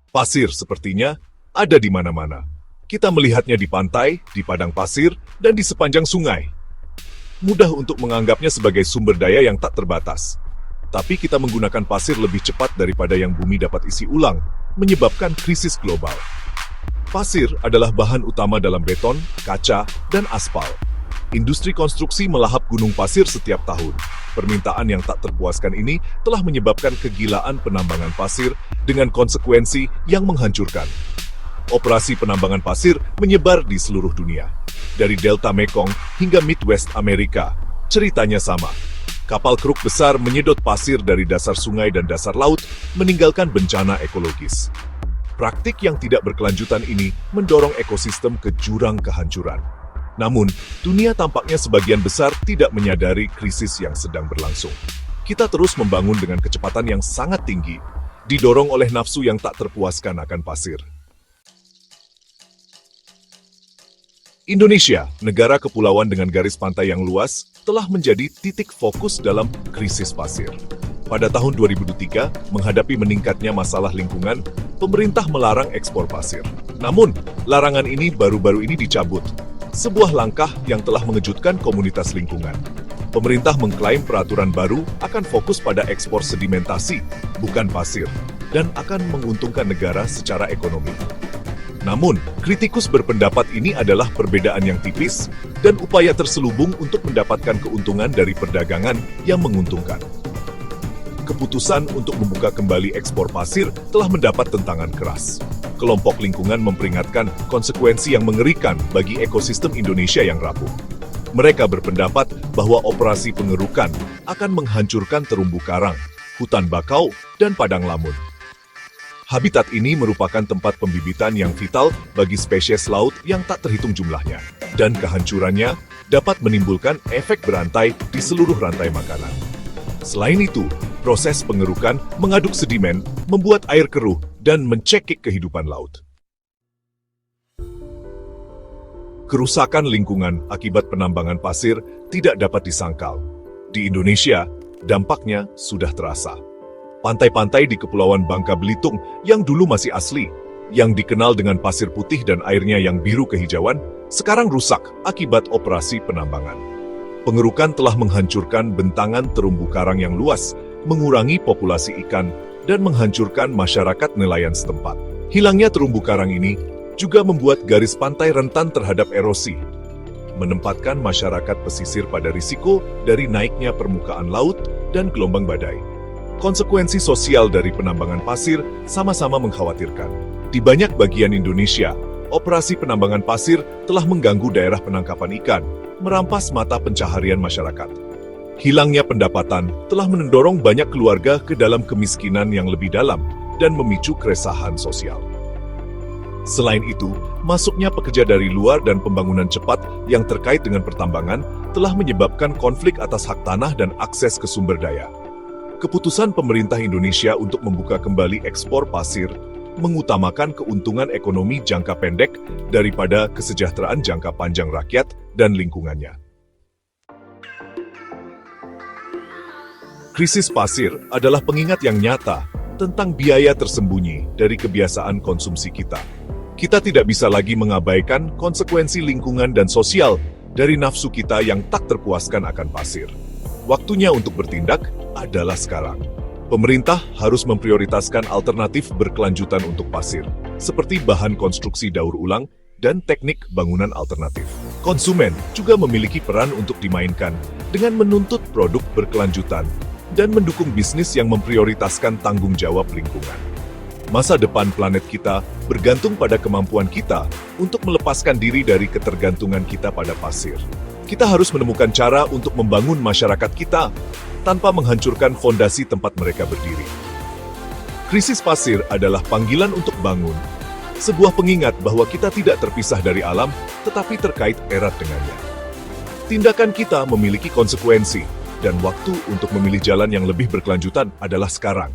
Pasir sepertinya ada di mana-mana. Kita melihatnya di pantai, di padang pasir, dan di sepanjang sungai. Mudah untuk menganggapnya sebagai sumber daya yang tak terbatas. Tapi kita menggunakan pasir lebih cepat daripada yang bumi dapat isi ulang, menyebabkan krisis global. Pasir adalah bahan utama dalam beton, kaca, dan aspal. Industri konstruksi melahap gunung pasir setiap tahun. Permintaan yang tak terpuaskan ini telah menyebabkan kegilaan penambangan pasir dengan konsekuensi yang menghancurkan. Operasi penambangan pasir menyebar di seluruh dunia. Dari Delta Mekong hingga Midwest Amerika, ceritanya sama. Kapal keruk besar menyedot pasir dari dasar sungai dan dasar laut, meninggalkan bencana ekologis. Praktik yang tidak berkelanjutan ini mendorong ekosistem ke jurang kehancuran. Namun, dunia tampaknya sebagian besar tidak menyadari krisis yang sedang berlangsung. Kita terus membangun dengan kecepatan yang sangat tinggi, didorong oleh nafsu yang tak terpuaskan akan pasir. Indonesia, negara kepulauan dengan garis pantai yang luas, telah menjadi titik fokus dalam krisis pasir. Pada tahun 2003, menghadapi meningkatnya masalah lingkungan, pemerintah melarang ekspor pasir. Namun, larangan ini baru-baru ini dicabut. Sebuah langkah yang telah mengejutkan komunitas lingkungan. Pemerintah mengklaim peraturan baru akan fokus pada ekspor sedimentasi, bukan pasir, dan akan menguntungkan negara secara ekonomi. Namun, kritikus berpendapat ini adalah perbedaan yang tipis dan upaya terselubung untuk mendapatkan keuntungan dari perdagangan yang menguntungkan. Keputusan untuk membuka kembali ekspor pasir telah mendapat tentangan keras. Kelompok lingkungan memperingatkan konsekuensi yang mengerikan bagi ekosistem Indonesia yang rapuh. Mereka berpendapat bahwa operasi pengerukan akan menghancurkan terumbu karang, hutan bakau, dan padang lamun. Habitat ini merupakan tempat pembibitan yang vital bagi spesies laut yang tak terhitung jumlahnya, dan kehancurannya dapat menimbulkan efek berantai di seluruh rantai makanan. Selain itu, proses pengerukan mengaduk sedimen, membuat air keruh, dan mencekik kehidupan laut. Kerusakan lingkungan akibat penambangan pasir tidak dapat disangkal. Di Indonesia, dampaknya sudah terasa. Pantai-pantai di Kepulauan Bangka Belitung yang dulu masih asli, yang dikenal dengan pasir putih dan airnya yang biru kehijauan, sekarang rusak akibat operasi penambangan. Pengerukan telah menghancurkan bentangan terumbu karang yang luas, mengurangi populasi ikan, dan menghancurkan masyarakat nelayan setempat. Hilangnya terumbu karang ini juga membuat garis pantai rentan terhadap erosi, menempatkan masyarakat pesisir pada risiko dari naiknya permukaan laut dan gelombang badai. Konsekuensi sosial dari penambangan pasir sama-sama mengkhawatirkan. Di banyak bagian Indonesia, operasi penambangan pasir telah mengganggu daerah penangkapan ikan, merampas mata pencaharian masyarakat. Hilangnya pendapatan telah mendorong banyak keluarga ke dalam kemiskinan yang lebih dalam dan memicu keresahan sosial. Selain itu, masuknya pekerja dari luar dan pembangunan cepat yang terkait dengan pertambangan telah menyebabkan konflik atas hak tanah dan akses ke sumber daya. Keputusan pemerintah Indonesia untuk membuka kembali ekspor pasir mengutamakan keuntungan ekonomi jangka pendek daripada kesejahteraan jangka panjang rakyat dan lingkungannya. Krisis pasir adalah pengingat yang nyata tentang biaya tersembunyi dari kebiasaan konsumsi kita. Kita tidak bisa lagi mengabaikan konsekuensi lingkungan dan sosial dari nafsu kita yang tak terpuaskan akan pasir. Waktunya untuk bertindak adalah sekarang. Pemerintah harus memprioritaskan alternatif berkelanjutan untuk pasir, seperti bahan konstruksi daur ulang dan teknik bangunan alternatif. Konsumen juga memiliki peran untuk dimainkan dengan menuntut produk berkelanjutan dan mendukung bisnis yang memprioritaskan tanggung jawab lingkungan. Masa depan planet kita bergantung pada kemampuan kita untuk melepaskan diri dari ketergantungan kita pada pasir. Kita harus menemukan cara untuk membangun masyarakat kita tanpa menghancurkan fondasi tempat mereka berdiri. Krisis pasir adalah panggilan untuk bangun, sebuah pengingat bahwa kita tidak terpisah dari alam, tetapi terkait erat dengannya. Tindakan kita memiliki konsekuensi, dan waktu untuk memilih jalan yang lebih berkelanjutan adalah sekarang.